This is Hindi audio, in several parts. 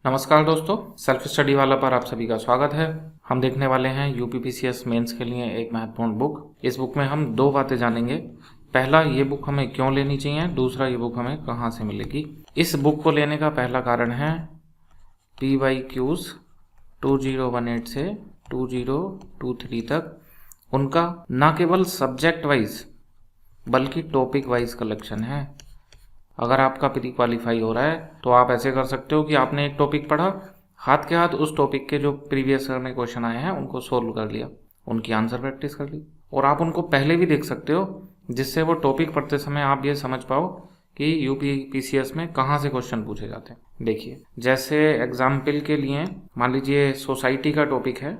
नमस्कार दोस्तों, सेल्फ स्टडी वाला पर आप सभी का स्वागत है। हम देखने वाले हैं यूपीपीसीएस मेंस के लिए एक महत्वपूर्ण बुक। इस बुक में हम दो बातें जानेंगे। पहला, ये बुक हमें क्यों लेनी चाहिए। दूसरा, ये बुक हमें कहाँ से मिलेगी। इस बुक को लेने का पहला कारण है PYQs 2018 से 2023 तक उनका न केवल सब्जेक्ट वाइज बल्कि टॉपिक वाइज कलेक्शन है। अगर आपका प्री क्वालिफाई हो रहा है तो आप ऐसे कर सकते हो कि आपने एक टॉपिक पढ़ा, हाथ के हाथ उस टॉपिक के जो प्रीवियस ईयर में क्वेश्चन आए हैं उनको सोल्व कर लिया, उनकी आंसर प्रैक्टिस कर ली। और आप उनको पहले भी देख सकते हो, जिससे वो टॉपिक पढ़ते समय आप ये समझ पाओ कि यूपीपीसीएस में कहाँ से क्वेश्चन पूछे जाते हैं। देखिए, जैसे एग्जाम्पल के लिए मान लीजिए सोसाइटी का टॉपिक है,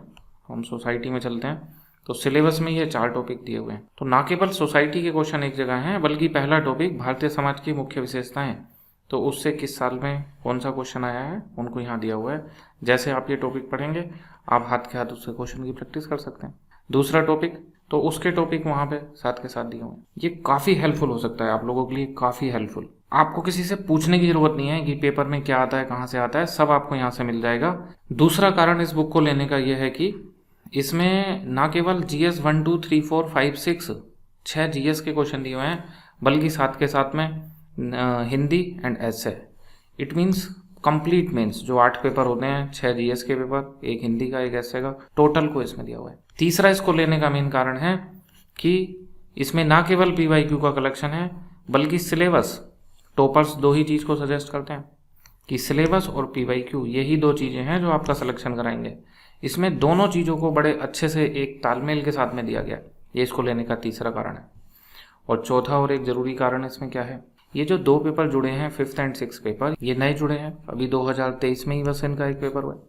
हम सोसाइटी में चलते हैं तो सिलेबस में ये 4 टॉपिक दिए हुए हैं। तो ना केवल सोसाइटी के क्वेश्चन एक जगह हैं, बल्कि पहला टॉपिक भारतीय समाज की मुख्य विशेषताएं, तो उससे किस साल में कौन सा क्वेश्चन आया है उनको यहाँ दिया हुआ है। जैसे आप ये टॉपिक पढ़ेंगे, आप हाथ के हाथ उससे क्वेश्चन की प्रैक्टिस कर सकते हैं। दूसरा टॉपिक, तो उसके टॉपिक वहाँ पे साथ के साथ दिए हुए हैं। ये काफ़ी हेल्पफुल हो सकता है आप लोगों के लिए, काफ़ी हेल्पफुल। आपको किसी से पूछने की जरूरत नहीं है कि पेपर में क्या आता है, कहाँ से आता है, सब आपको यहाँ से मिल जाएगा। दूसरा कारण इस बुक को लेने का यह है कि इसमें ना केवल GS 1 2 3 4 5 6 6 GS के क्वेश्चन दिए हुए हैं, बल्कि साथ के साथ में Hindi and essay. It means complete means जो 8 पेपर होते हैं, 6 GS के पेपर, एक हिंदी का, एक एसे का, टोटल को इसमें दिया हुआ है। तीसरा इसको लेने का मेन कारण है कि इसमें ना केवल PYQ का कलेक्शन है, बल्कि सिलेबस। टॉपर्स दो ही चीज़ को सजेस्ट करते हैं कि सिलेबस और PYQ, यही दो चीज़ें हैं जो आपका सिलेक्शन कराएंगे। इसमें दोनों चीज़ों को बड़े अच्छे से एक तालमेल के साथ में दिया गया, ये इसको लेने का तीसरा कारण है। और चौथा और एक ज़रूरी कारण इसमें क्या है, ये जो 2 पेपर जुड़े हैं, 5th एंड 6th पेपर, ये नए जुड़े हैं, अभी 2023 में ही बस इनका एक पेपर हुआ है।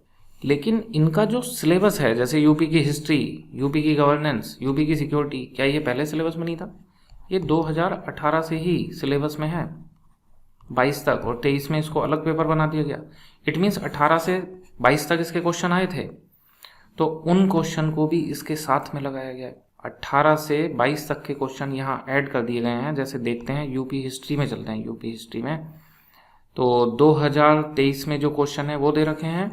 लेकिन इनका जो सिलेबस है, जैसे यूपी की हिस्ट्री, यूपी की गवर्नेंस, यूपी की सिक्योरिटी, क्या ये पहले सिलेबस में नहीं था? ये 2018 से ही सिलेबस में है, 22 तक, और 23 में इसको अलग पेपर बना दिया गया। इट मीन्स 18 से 22 तक इसके क्वेश्चन आए थे, तो उन क्वेश्चन को भी इसके साथ में लगाया गया है। 18 से 22 तक के क्वेश्चन यहाँ ऐड कर दिए गए हैं। जैसे देखते हैं, यूपी हिस्ट्री में चलते हैं। यूपी हिस्ट्री में तो 2023 में जो क्वेश्चन है वो दे रखे हैं।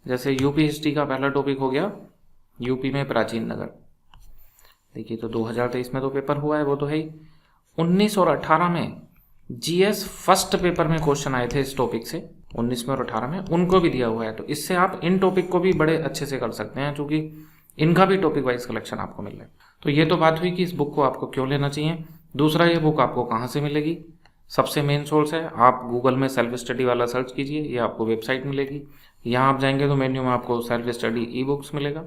जैसे यूपी हिस्ट्री का पहला टॉपिक हो गया यूपी में प्राचीन नगर। देखिए, तो 2023 में तो पेपर हुआ है, वो तो है ही। 19 और 18 में GS फर्स्ट पेपर में क्वेश्चन आए थे इस टॉपिक से, 19 में और 18 में, उनको भी दिया हुआ है। तो इससे आप इन टॉपिक को भी बड़े अच्छे से कर सकते हैं, क्योंकि इनका भी टॉपिक वाइज कलेक्शन आपको मिल रहा है। तो ये तो बात हुई कि इस बुक को आपको क्यों लेना चाहिए। दूसरा, ये बुक आपको कहाँ से मिलेगी। सबसे मेन सोर्स है, आप गूगल में सेल्फ स्टडी वाला सर्च कीजिए, ये आपको वेबसाइट मिलेगी। यहाँ आप जाएंगे तो मेन्यू में आपको सेल्फ स्टडी ई-बुक्स मिलेगा,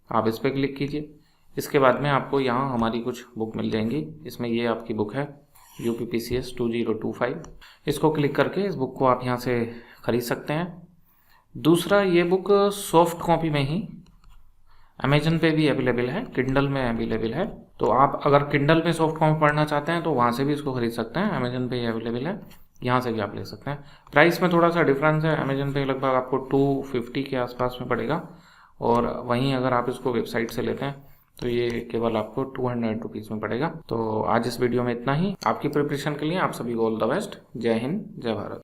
आप इस पर क्लिक कीजिए। इसके बाद में आपको यहाँ हमारी कुछ बुक मिल जाएंगी। इसमें ये आपकी बुक है UPPCS 2025। इसको क्लिक करके इस बुक को आप यहाँ से खरीद सकते हैं। दूसरा, ये बुक सॉफ्ट कॉपी में ही अमेजन पे भी अवेलेबल है, किंडल में अवेलेबल है। तो आप अगर किंडल में सॉफ्ट कॉपी पढ़ना चाहते हैं तो वहाँ से भी इसको खरीद सकते हैं। अमेजन पे ही अवेलेबल है, यहाँ से भी आप ले सकते हैं। प्राइस में थोड़ा सा डिफरेंस है, अमेजन पे लगभग आपको 250 के आसपास में पड़ेगा, और वहीं अगर आप इसको वेबसाइट से लेते हैं तो ये केवल आपको 200 रुपीज़ में पड़ेगा। तो आज इस वीडियो में इतना ही। आपकी प्रिपरेशन के लिए आप सभी को ऑल द बेस्ट। जय हिंद, जय भारत।